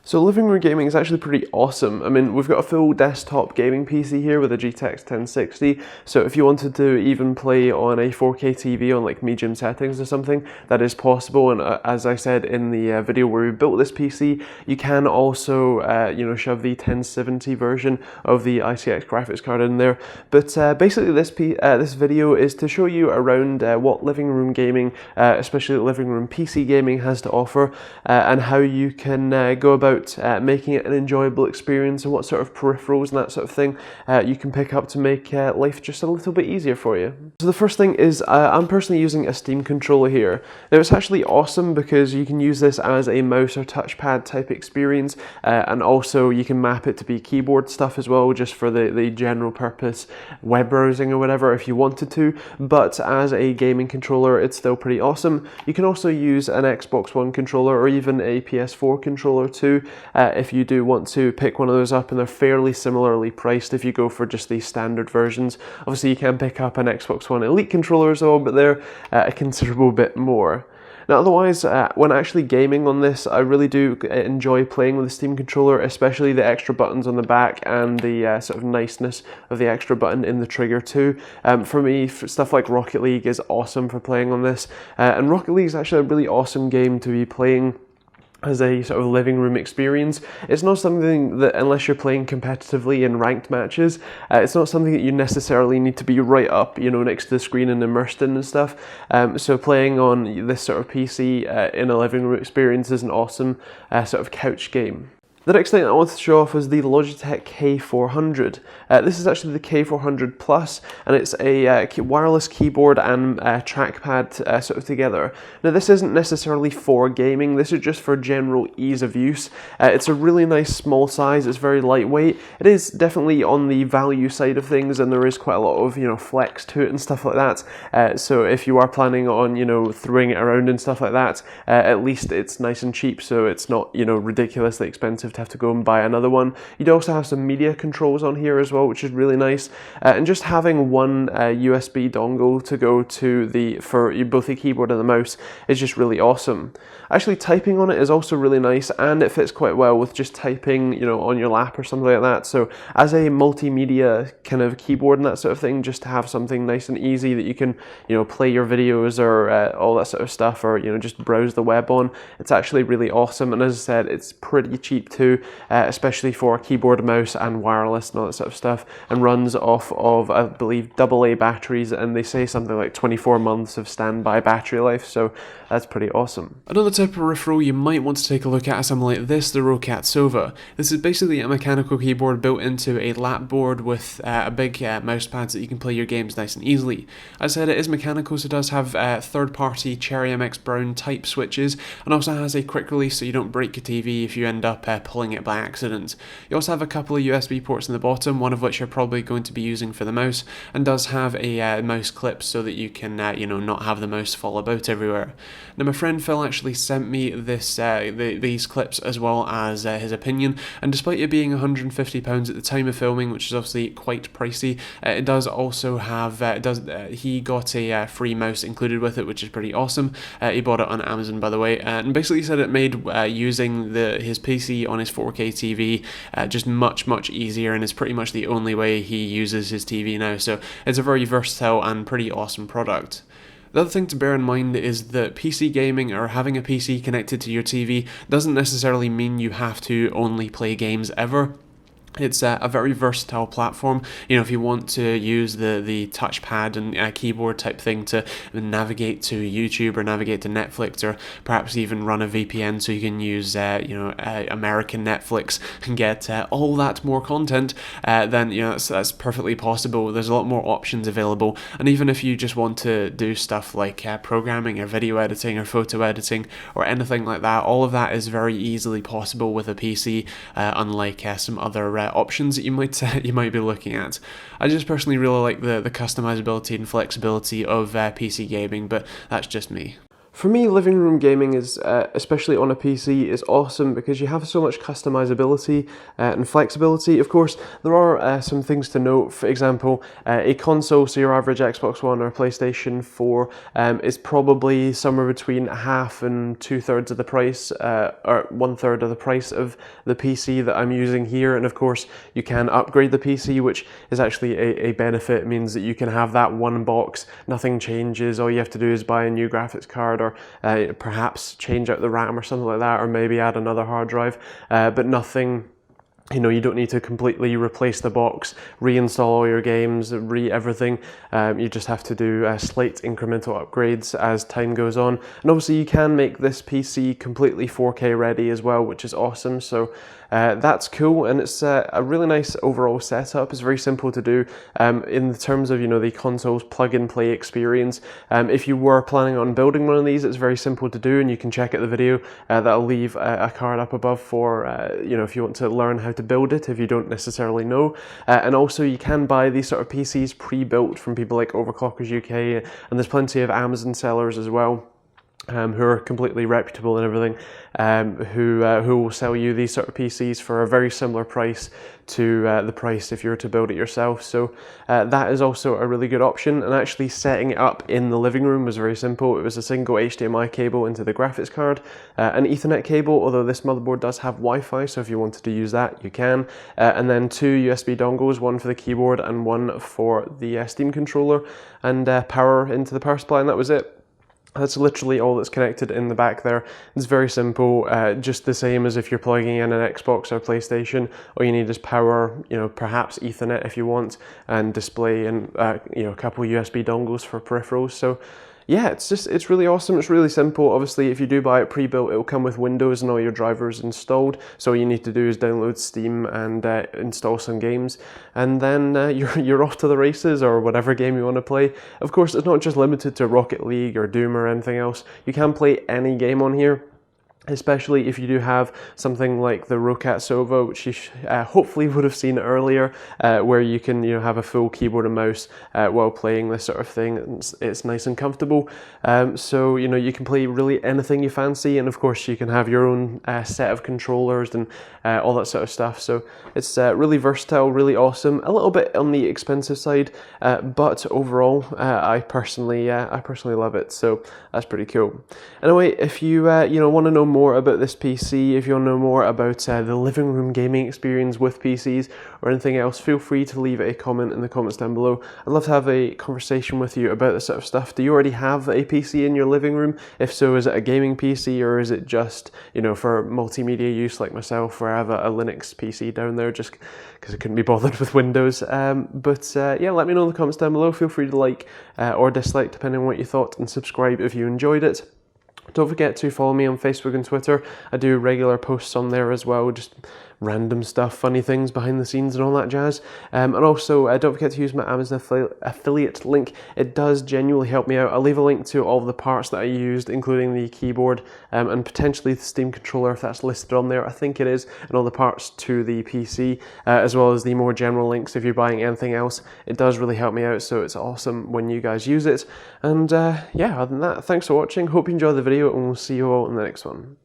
So living room gaming is actually pretty awesome. I mean, we've got a full desktop gaming PC here with a GTX 1060, so if you wanted to even play on a 4K TV on like medium settings or something, that is possible. And as I said in the video where we built this PC, you can also shove the 1070 version of the ICX graphics card in there. But basically this video is to show you around what living room gaming, especially living room PC gaming, has to offer, and how you can go about making it an enjoyable experience, and what sort of peripherals and that sort of thing you can pick up to make life just a little bit easier for you. So the first thing is I'm personally using a Steam controller here. Now it's actually awesome because you can use this as a mouse or touchpad type experience, and also you can map it to be keyboard stuff as well, just for the general purpose web browsing or whatever if you wanted to. But as a gaming controller, it's still pretty awesome. You can also use an Xbox One controller or even a PS4 controller too, if you do want to pick one of those up, and they're fairly similarly priced if you go for just the standard versions. Obviously you can pick up an Xbox One Elite controller as well, but they're a considerable bit more. Now otherwise, when actually gaming on this, I really do enjoy playing with the Steam controller, especially the extra buttons on the back and the sort of niceness of the extra button in the trigger too. For me, stuff like Rocket League is awesome for playing on this, and Rocket League is actually a really awesome game to be playing as a sort of living room experience. It's not something that, unless you're playing competitively in ranked matches, it's not something that you necessarily need to be right up, next to the screen and immersed in and stuff. So playing on this sort of PC in a living room experience is an awesome sort of couch game. The next thing I want to show off is the Logitech K400. This is actually the K400 Plus, and it's a wireless keyboard and trackpad sort of together. Now this isn't necessarily for gaming, this is just for general ease of use. It's a really nice small size, it's very lightweight. It is definitely on the value side of things, and there is quite a lot of flex to it and stuff like that. So if you are planning on throwing it around and stuff like that, at least it's nice and cheap, so it's not ridiculously expensive to have to go and buy another one. You'd also have some media controls on here as well, which is really nice, and just having one USB dongle to go to for both the keyboard and the mouse is just really awesome. Actually typing on it is also really nice, and it fits quite well with just typing on your lap or something like that. So as a multimedia kind of keyboard and that sort of thing, just to have something nice and easy that you can play your videos or all that sort of stuff, or just browse the web on, it's actually really awesome. And as I said, it's pretty cheap too, especially for keyboard, mouse and wireless and all that sort of stuff, and runs off of, I believe, AA batteries, and they say something like 24 months of standby battery life, so that's pretty awesome. Another type of peripheral you might want to take a look at is something like this, the Rocat Sova. This is basically a mechanical keyboard built into a lap board with a big mouse pad so that you can play your games nice and easily. As I said, it is mechanical, so it does have third-party Cherry MX Brown type switches, and also has a quick release so you don't break your TV if you end up pulling it by accident. You also have a couple of USB ports in the bottom, one of which you're probably going to be using for the mouse, and does have a mouse clip so that you can not have the mouse fall about everywhere. Now my friend Phil actually sent me these clips as well as his opinion, and despite it being £150 at the time of filming, which is obviously quite pricey, it does also have he got a free mouse included with it, which is pretty awesome. He bought it on Amazon, by the way, and basically said it made using his PC on his 4K TV just much easier, and it's pretty much the only way he uses his TV now, so it's a very versatile and pretty awesome product. The other thing to bear in mind is that PC gaming, or having a PC connected to your TV, doesn't necessarily mean you have to only play games ever. It's a very versatile platform. If you want to use the touchpad and keyboard type thing to navigate to YouTube or navigate to Netflix, or perhaps even run a VPN so you can use American Netflix and get all that more content, then that's perfectly possible. There's a lot more options available, and even if you just want to do stuff like programming or video editing or photo editing or anything like that, all of that is very easily possible with a PC, unlike some other options that you might be looking at. I just personally really like the customizability and flexibility of PC gaming, but that's just me. For me, living room gaming is, especially on a PC, is awesome because you have so much customizability and flexibility. Of course, there are some things to note. For example, a console, so your average Xbox One or PlayStation 4, is probably somewhere between half and 2/3 of the price, or 1/3 of the price of the PC that I'm using here. And of course, you can upgrade the PC, which is actually a benefit. It means that you can have that one box, nothing changes. All you have to do is buy a new graphics card, or perhaps change out the RAM or something like that, or maybe add another hard drive, but nothing, you know, you don't need to completely replace the box, reinstall all your games, everything. You just have to do slight incremental upgrades as time goes on. And obviously you can make this PC completely 4K ready as well, which is awesome. So that's cool, and it's a really nice overall setup. It's very simple to do in terms of, you know, the console's plug-and-play experience. If you were planning on building one of these, it's very simple to do, and you can check out the video that I'll leave a card up above for, you know, if you want to learn how to build it if you don't necessarily know. And also you can buy these sort of PCs pre-built from people like Overclockers UK, and there's plenty of Amazon sellers as well, who are completely reputable and everything, who will sell you these sort of PCs for a very similar price to the price if you were to build it yourself. So that is also a really good option. And actually setting it up in the living room was very simple. It was a single HDMI cable into the graphics card, an Ethernet cable, although this motherboard does have Wi-Fi, so if you wanted to use that, you can, and then 2 USB dongles, one for the keyboard and one for the Steam controller, and power into the power supply, and that was it. That's literally all that's connected in the back there. It's very simple, just the same as if you're plugging in an Xbox or PlayStation. All you need is power, you know, perhaps Ethernet if you want, and display, and you know, a couple USB dongles for peripherals. So yeah, it's really awesome. It's really simple. Obviously, if you do buy it pre-built, it will come with Windows and all your drivers installed. So all you need to do is download Steam and install some games, and then you're off to the races, or whatever game you want to play. Of course, it's not just limited to Rocket League or Doom or anything else. You can play any game on here, especially if you do have something like the Rocat Sova, which you hopefully would have seen earlier, where you can, you know, have a full keyboard and mouse while playing this sort of thing. It's nice and comfortable. So, you know, you can play really anything you fancy, and of course you can have your own set of controllers and all that sort of stuff. So it's really versatile, really awesome. A little bit on the expensive side, but overall, I personally love it. So that's pretty cool. Anyway, if you you know, want to know more about this PC, if you want to know more about the living room gaming experience with PCs or anything else, feel free to leave a comment in the comments down below. I'd love to have a conversation with you about this sort of stuff. Do you already have a PC in your living room? If so, is it a gaming PC, or is it just, you know, for multimedia use like myself, where I have a Linux PC down there just because I couldn't be bothered with Windows? Yeah, let me know in the comments down below. Feel free to like or dislike depending on what you thought, and subscribe if you enjoyed it. Don't forget to follow me on Facebook and Twitter. I do regular posts on there as well, just random stuff, funny things behind the scenes and all that jazz. And also, don't forget to use my Amazon affiliate link. It does genuinely help me out. I'll leave a link to all of the parts that I used, including the keyboard and potentially the Steam controller if that's listed on there. I think it is, and all the parts to the PC, as well as the more general links if you're buying anything else. It does really help me out, so it's awesome when you guys use it. And yeah, other than that, thanks for watching. Hope you enjoyed the video, and we'll see you all in the next one.